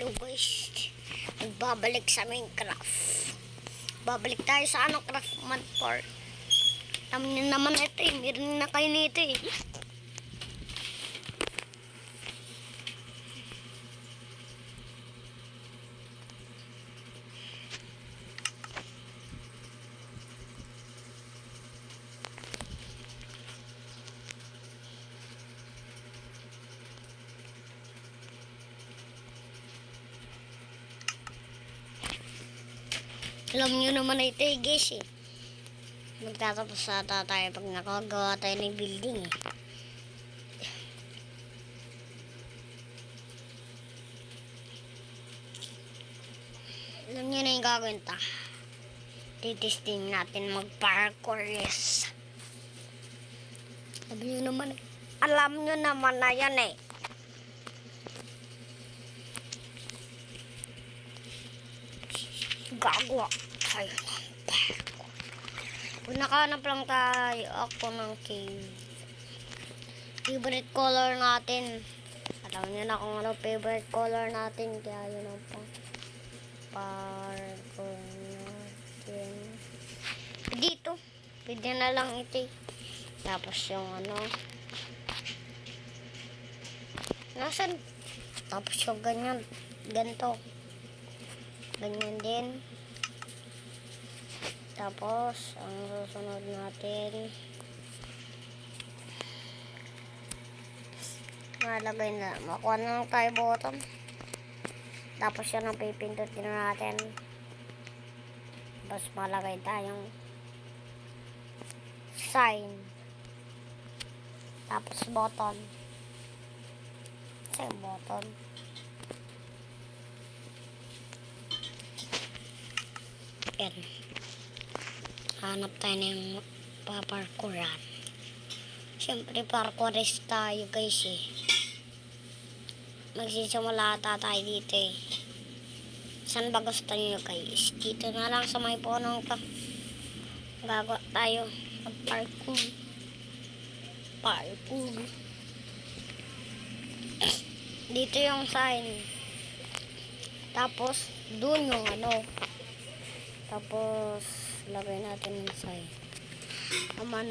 Hello guys, magbabalik sa Minecraft. Babalik tayo sa craft mod 4. Alam niyo naman ito eh, meron na kayo nito eh. Alam nyo naman ito eh guys eh. Magtatapos ata tayo pag nakagawa tayo ng building eh. Alam nyo na yung gagawin ta. Titesting natin mag-parkour yes. Alam nyo naman na yan eh. Gagawa tayo ng parkour. Kung nakahanap lang tayo ako ng cave. Favorite color natin. Alam niyo na kung ano favorite color natin. Kaya yun ang parkour natin. Dito. Pwede na lang ito. Tapos yung ano. Nasaan? Tapos yung ganyan. Ganito. Ganyan din. Tapos, ang susunod natin, malagay na. Makuha na lang tayo bottom. Tapos yan ang pipindutin natin. Tapos malagay tayong sign. Tapos button. Kasi button. Yan. Hanap tayo ng paparkouran. Siyempre parkourist tayo guys eh. Magsisimula ata tayo dito eh. Saan ba gusto nyo guys? Dito na lang sa may punong to. Gagawa tayo ng parkour. Parkour. Dito yung sign. Tapos dun yung ano. Tapos lagay natin yung sign. Aman.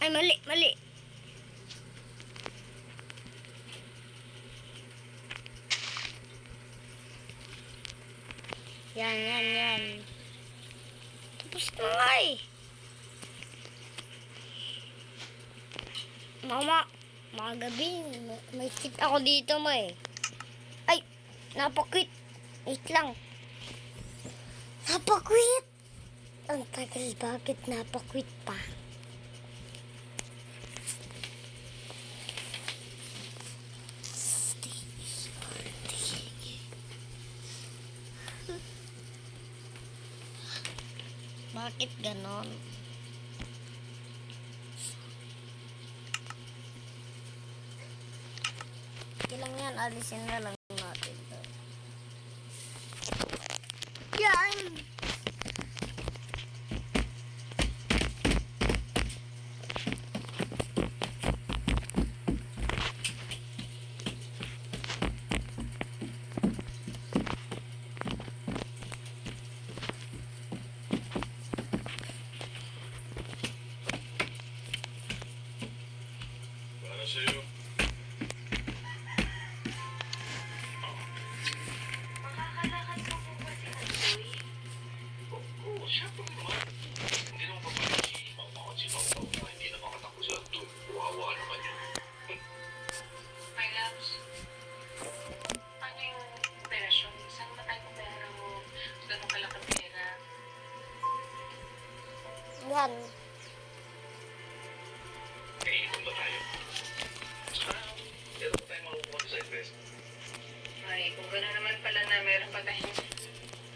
Ay, mali. Yan. Tapos na nga eh. Mama, magabi. May kit ako dito mo eh. Ay, napakwit. Wait lang. Napakwit! Ang tagal, bakit napakwit pa? Bakit ganon? Ilang yan, alisin na lang natin. Yan! Para sa'yo. Makakalakad ko po ba si Andoy? Oo, syempre naman. Hindi naman pa pala si Pangpakot si Pangpakot na hindi na makatakbo sa doon. Wawa naman yun. My loves, ano yung operasyon? Saan ba tayo pera mo? Ganun kalaki pera? Yan. Iikot ba tayo? Saka, meron pa tayo makukuha sa invest. Ay, kung gano'n naman pala na meron pa tayong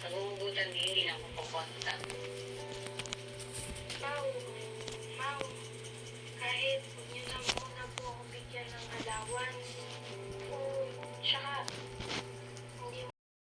nagugutan din, hindi na ako kukonta. Mau, kahit huwag niyo na muna po ako bigyan ng allowance. Tsaka,